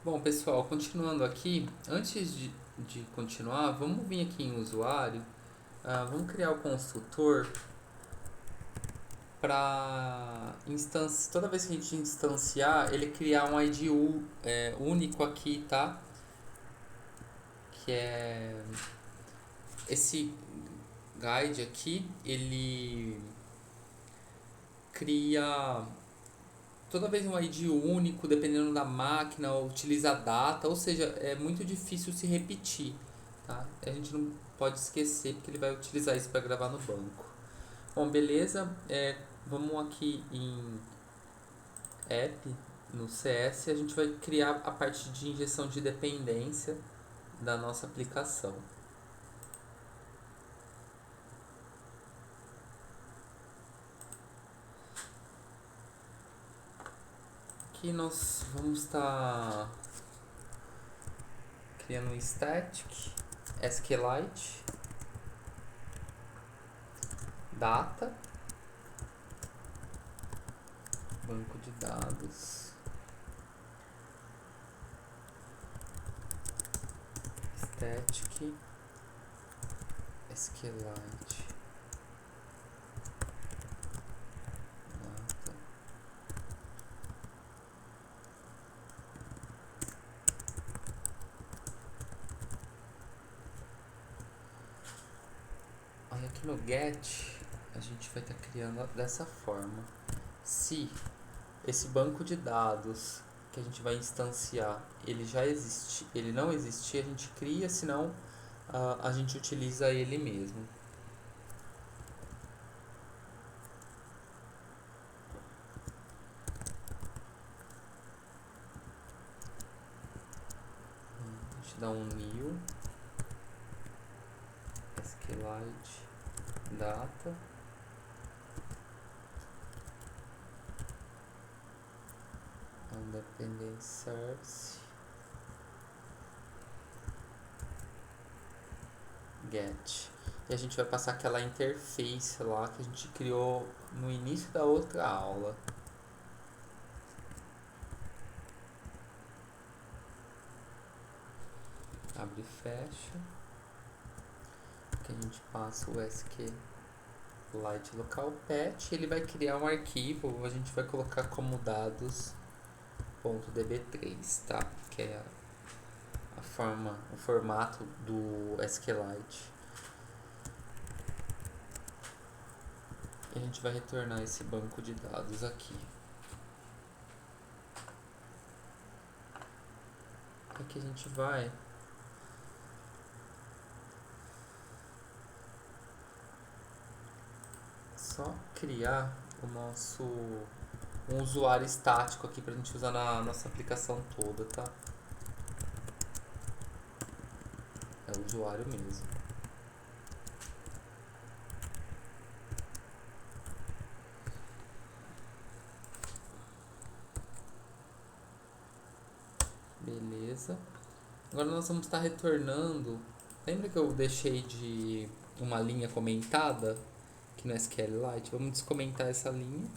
Bom, pessoal, continuando aqui, antes de continuar, vamos vir aqui em usuário, vamos criar o construtor para toda vez que a gente instanciar, ele criar um ID único aqui, tá? Que é esse guide aqui, ele cria toda vez um ID único, dependendo da máquina, utiliza data, ou seja, é muito difícil se repetir, tá? A gente não pode esquecer porque ele vai utilizar isso para gravar no banco. Bom, beleza, vamos aqui em App, no CS, a gente vai criar a parte de injeção de dependência da nossa aplicação. Aqui nós vamos estar criando um static, SQLite, data, banco de dados, static, SQLite, data. Aí aqui no get a gente vai estar criando dessa forma. Se esse banco de dados que a gente vai instanciar, ele não existir, a gente cria, senão a gente utiliza ele mesmo. A gente dá um new SQLite data independent service get. E a gente vai passar aquela interface lá que a gente criou no início da outra aula. Abre e fecha. Que a gente passa o SQLite local patch. Ele vai criar um arquivo, a gente vai colocar como dados.db3, tá? Que é o formato do SQLite. E a gente vai retornar esse banco de dados aqui. Aqui a gente vai só criar um usuário estático aqui pra gente usar na nossa aplicação toda, tá? É o usuário mesmo. Beleza. Agora nós vamos estar retornando. Lembra que eu deixei de uma linha comentada aqui no SQLite? Vamos descomentar essa linha.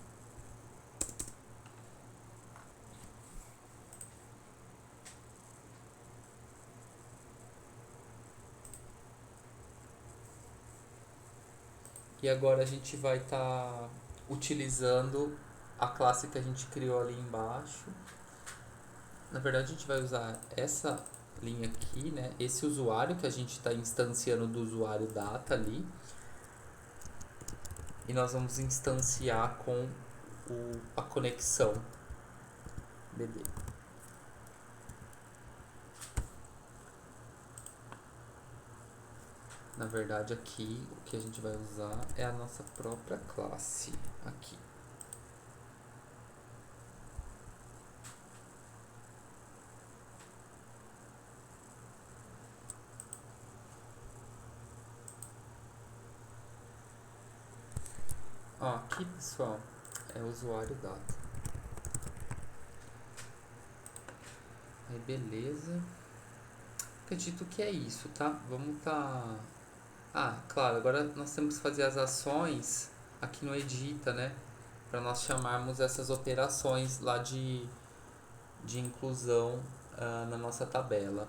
E agora a gente vai estar utilizando a classe que a gente criou ali embaixo. Na verdade, a gente vai usar essa linha aqui, né? Esse usuário que a gente está instanciando do usuário data ali. E nós vamos instanciar com a conexão BD. Na verdade, aqui o que a gente vai usar é a nossa própria classe aqui. Ó, aqui, pessoal, é o usuário data. Aí, beleza. Acredito que é isso, tá? Vamos tá... claro, agora nós temos que fazer as ações aqui no edita, né? Para nós chamarmos essas operações lá de inclusão na nossa tabela.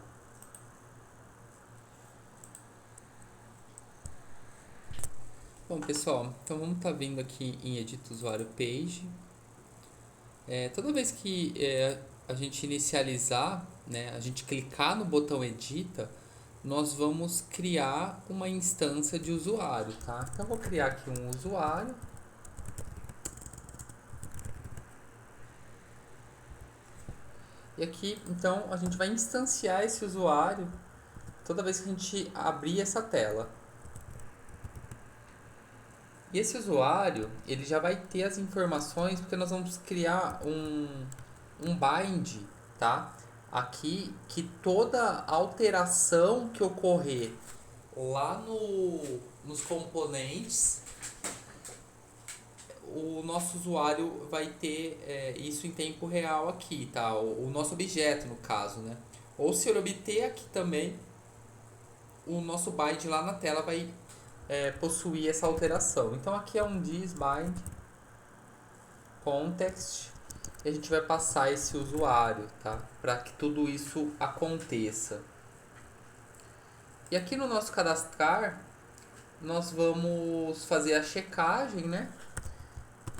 Bom, pessoal, então vamos estar vindo aqui em Edit Usuário Page. Toda vez que a gente inicializar, né, a gente clicar no botão Edita, nós vamos criar uma instância de usuário, tá? Então, eu vou criar aqui um usuário. E aqui, então, a gente vai instanciar esse usuário toda vez que a gente abrir essa tela. E esse usuário, ele já vai ter as informações, porque nós vamos criar um bind, tá? Aqui, que toda alteração que ocorrer lá nos componentes, o nosso usuário vai ter isso em tempo real aqui, tá? O nosso objeto, no caso, né? Ou se ele obter aqui também, o nosso bind lá na tela vai possuir essa alteração. Então aqui é um thisBind context e a gente vai passar esse usuário, tá? Para que tudo isso aconteça. E aqui no nosso cadastrar, nós vamos fazer a checagem, né?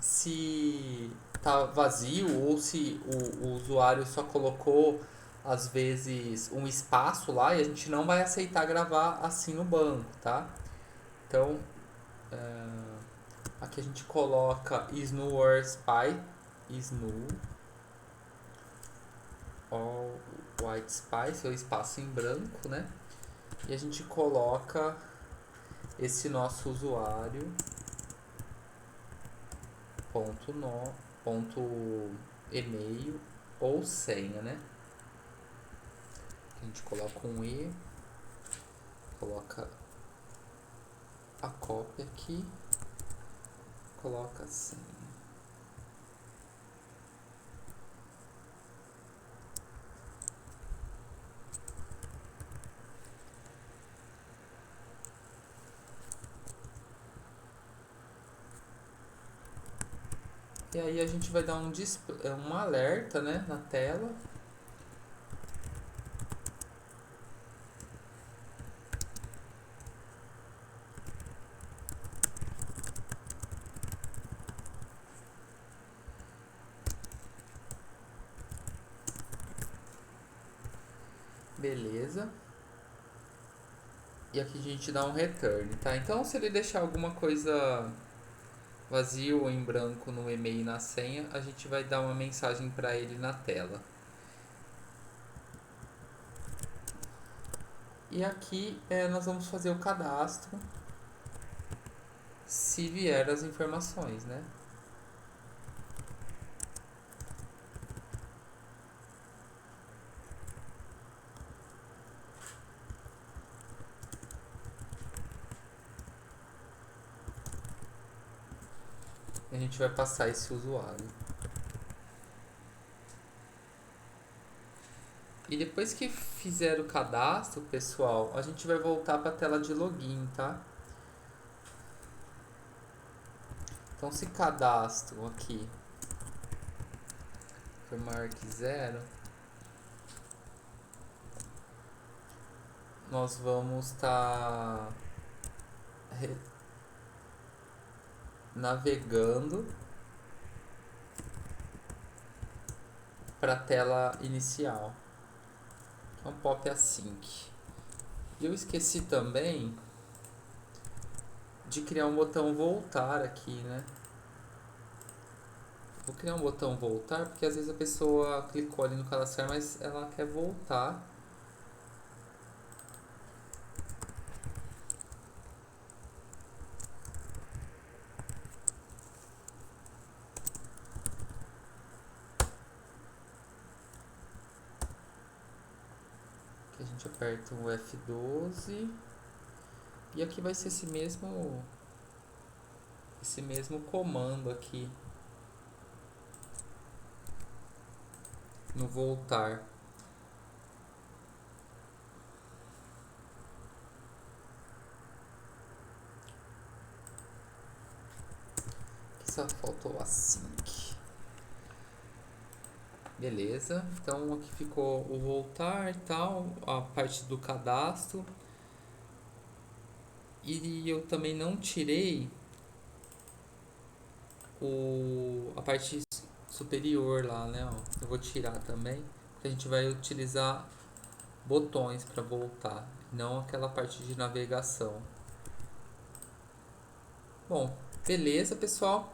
Se tá vazio ou se o usuário só colocou às vezes um espaço lá e a gente não vai aceitar gravar assim no banco, tá? Então, aqui a gente coloca snu or spy, snu or white space, ou espaço em branco, né? E a gente coloca esse nosso usuário ponto e-mail ou senha, né? A gente coloca um e, coloca a cópia aqui, coloca assim. E aí a gente vai dar um alerta, né, na tela. Beleza. E aqui a gente dá um return, tá? Então se ele deixar alguma coisa vazio ou em branco no e-mail e na senha, a gente vai dar uma mensagem para ele na tela. E aqui nós vamos fazer o cadastro se vier as informações, né? A gente vai passar esse usuário. E depois que fizer o cadastro, pessoal, a gente vai voltar para a tela de login, tá? Então, se cadastro aqui for maior que 0, nós vamos estar navegando para a tela inicial. Então, pop async. E eu esqueci também de criar um botão voltar aqui, né? Vou criar um botão voltar porque às vezes a pessoa clicou ali no cadastrar, mas ela quer voltar. Aqui a gente aperta o F12 e aqui vai ser esse mesmo comando aqui no voltar. Aqui só faltou async. Beleza, então aqui ficou o voltar e tal, a parte do cadastro. E eu também não tirei a parte superior lá, né? Ó. Eu vou tirar também, porque a gente vai utilizar botões para voltar, não aquela parte de navegação. Bom, beleza, pessoal.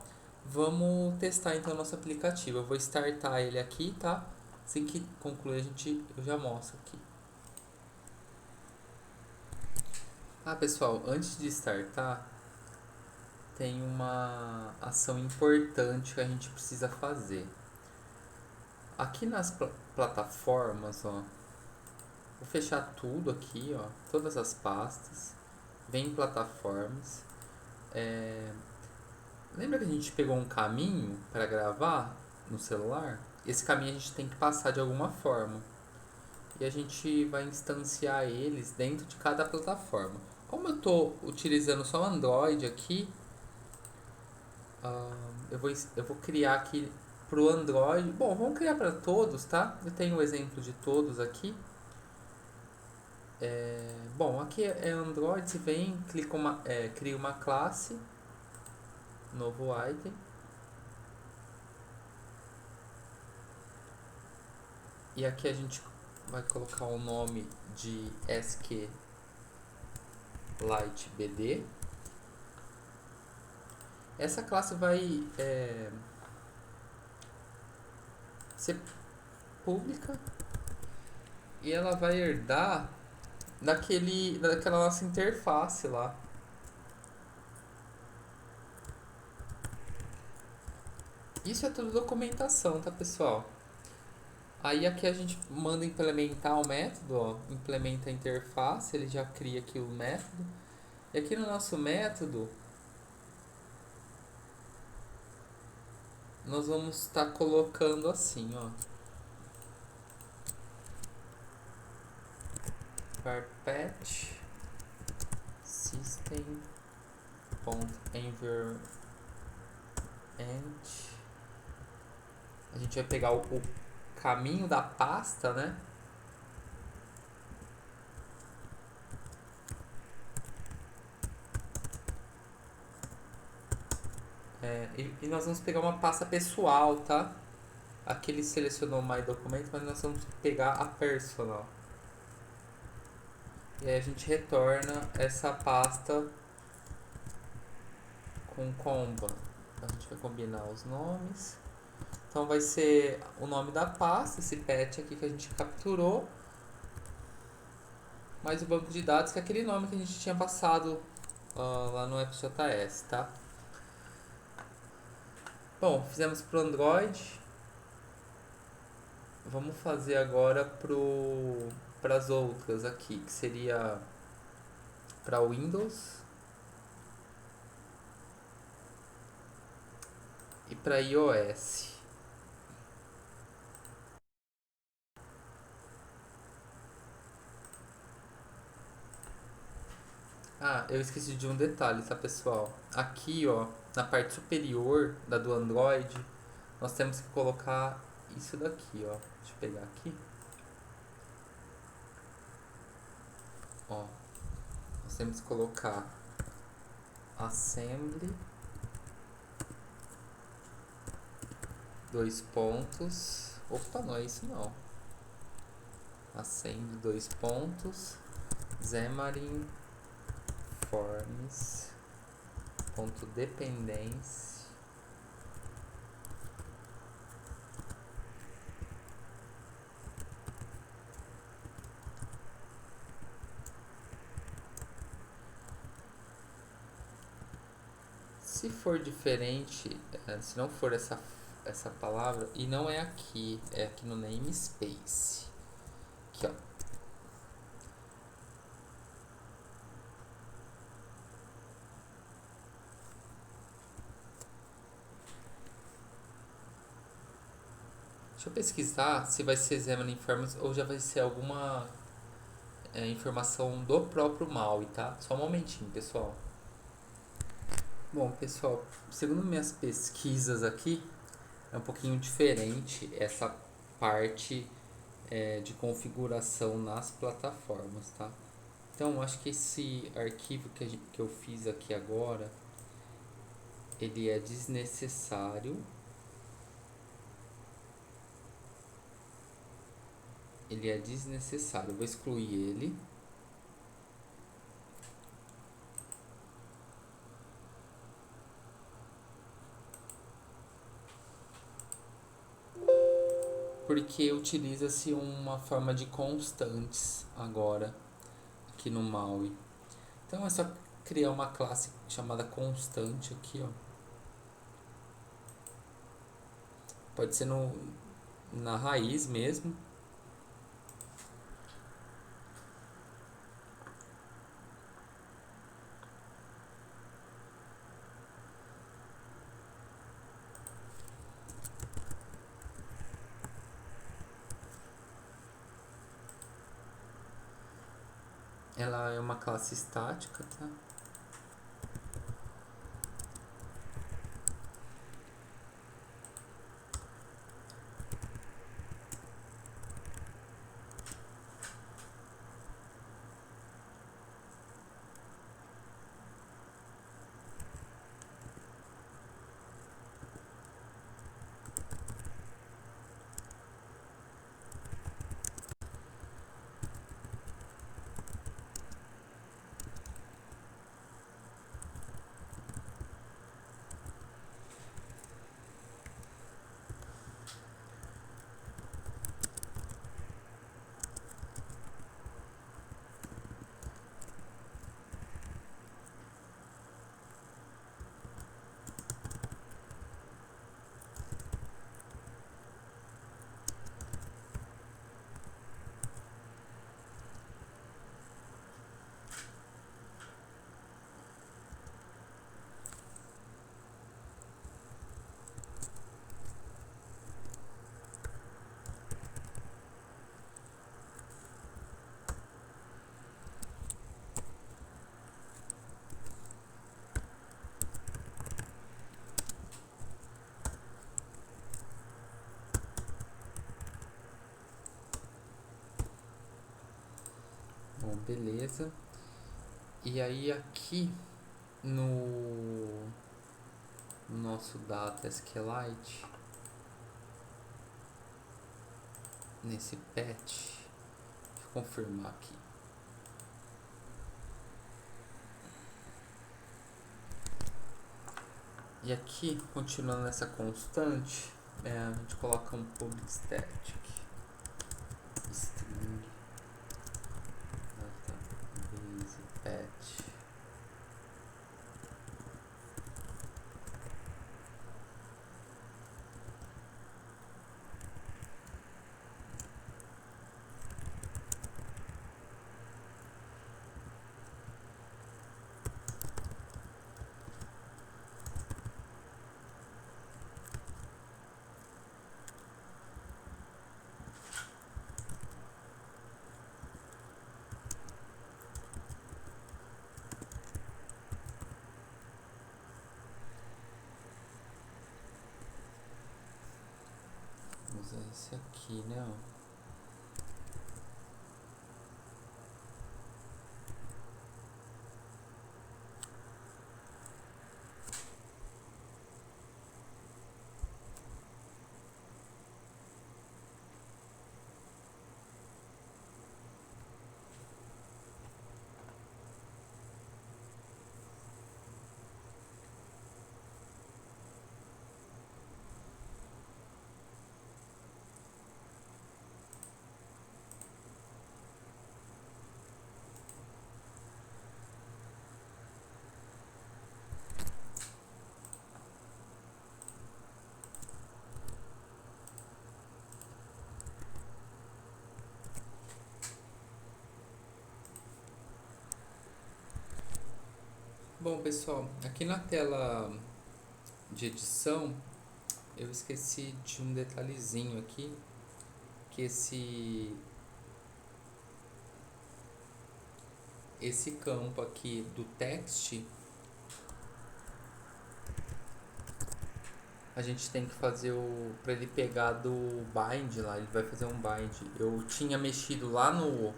Vamos testar então nosso aplicativo. Eu vou startar ele aqui, tá? Assim que concluir, eu já mostro aqui. Ah, pessoal, antes de startar, tem uma ação importante que a gente precisa fazer. Aqui nas plataformas, ó, vou fechar tudo aqui, ó, todas as pastas. Vem em plataformas. Lembra que a gente pegou um caminho para gravar no celular? Esse caminho a gente tem que passar de alguma forma. E a gente vai instanciar eles dentro de cada plataforma. Como eu estou utilizando só Android aqui, eu vou criar aqui para o Android. Bom, vamos criar para todos, tá? Eu tenho o exemplo de todos aqui. Bom, aqui é Android, você vem, cria uma classe, novo item. E aqui a gente vai colocar o nome de SQLiteBD. Essa classe vai ser pública e ela vai herdar daquela nossa interface lá. Isso é tudo documentação, tá, pessoal? Aí aqui a gente manda implementar o método, ó, implementa a interface, ele já cria aqui o método. E aqui no nosso método, nós vamos estar colocando assim, ó. Carpet system.environment. A gente vai pegar o caminho da pasta, né? E nós vamos pegar uma pasta pessoal, tá? Aqui ele selecionou My Document, mas nós vamos pegar a personal. E aí a gente retorna essa pasta com comba. A gente vai combinar os nomes. Então vai ser o nome da pasta, esse pet aqui que a gente capturou, mais o banco de dados, que é aquele nome que a gente tinha passado lá no FJS, tá? Bom, fizemos para o Android. Vamos fazer agora para as outras aqui, que seria para Windows e para iOS. Ah, eu esqueci de um detalhe, tá, pessoal? Aqui, ó, na parte superior da do Android, nós temos que colocar isso daqui, ó. Deixa eu pegar aqui. Ó, nós temos que colocar assembly, dois pontos. Opa, não é isso não. Assembly, dois pontos, Xamarin Forms, ponto dependência. Se for diferente, se não for essa palavra, e não é aqui no namespace. Aqui, ó. Deixa eu pesquisar se vai ser Xamarin Forms ou já vai ser alguma informação do próprio MAUI, tá? Só um momentinho, pessoal. Bom, pessoal, segundo minhas pesquisas aqui, é um pouquinho diferente parte de configuração nas plataformas, tá? Então, acho que esse arquivo que eu fiz aqui agora, ele é desnecessário. Ele é desnecessário. Eu vou excluir ele. Porque utiliza-se uma forma de constantes agora aqui no MAUI. Então é só criar uma classe chamada constante aqui, ó. Pode ser na raiz mesmo. Ela é uma classe estática, tá? Bom, beleza. E aí aqui no nosso data SQLite, nesse patch, deixa eu confirmar aqui. E aqui, continuando essa constante, a gente coloca um public static string database patch. Vamos usar esse aqui, né? Ó. Bom, pessoal, aqui na tela de edição eu esqueci de um detalhezinho aqui, que esse campo aqui do text, a gente tem que fazer para ele pegar do bind lá, ele vai fazer um bind. Eu tinha mexido lá no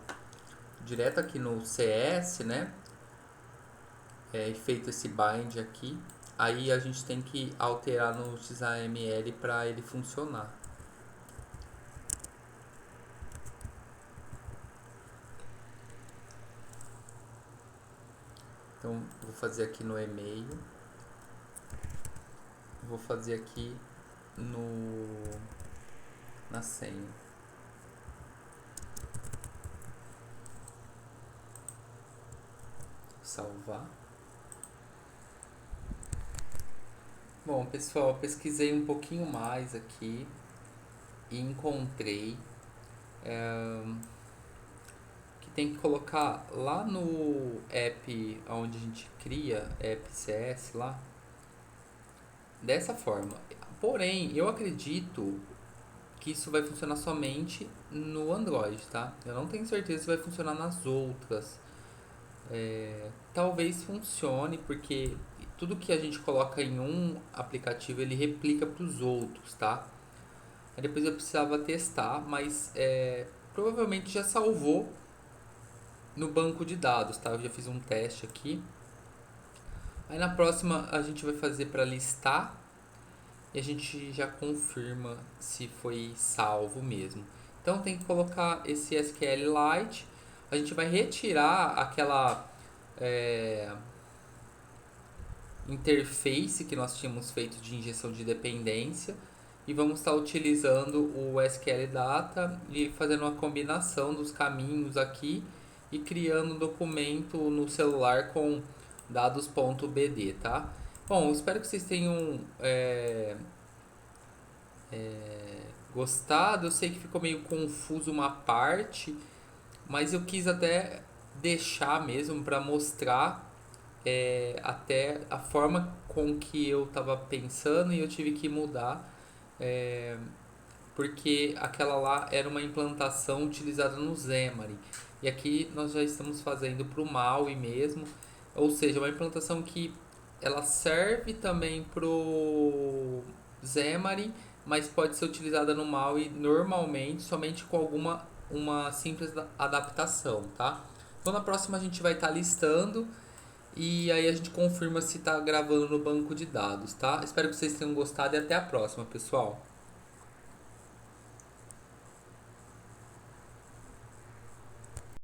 direto aqui no CS, né? E feito esse bind aqui. Aí a gente tem que alterar no XAML para ele funcionar. Então vou fazer aqui no e-mail. Vou fazer aqui na senha. Salvar. Bom, pessoal, pesquisei um pouquinho mais aqui e encontrei que tem que colocar lá no app onde a gente cria app CS lá, dessa forma. Porém, eu acredito que isso vai funcionar somente no Android, tá? Eu não tenho certeza se vai funcionar nas outras. Talvez funcione, porque tudo que a gente coloca em um aplicativo ele replica para os outros, tá? Aí depois eu precisava testar, mas provavelmente já salvou no banco de dados, tá? Eu já fiz um teste aqui. Aí na próxima a gente vai fazer para listar e a gente já confirma se foi salvo mesmo. Então tem que colocar esse SQLite. A gente vai retirar aquela interface que nós tínhamos feito de injeção de dependência e vamos estar utilizando o SQL Data e fazendo uma combinação dos caminhos aqui e criando um documento no celular com dados.bd, tá? Bom, espero que vocês tenham gostado. Eu sei que ficou meio confuso uma parte, mas eu quis até deixar mesmo para mostrar até a forma com que eu estava pensando e eu tive que mudar, porque aquela lá era uma implantação utilizada no Xamarin e aqui nós já estamos fazendo para o MAUI mesmo, ou seja, uma implantação que ela serve também para o Xamarin, mas pode ser utilizada no MAUI normalmente, somente com uma simples adaptação, tá? Então na próxima a gente vai estar listando e aí a gente confirma se está gravando no banco de dados, tá? Espero que vocês tenham gostado e até a próxima, pessoal.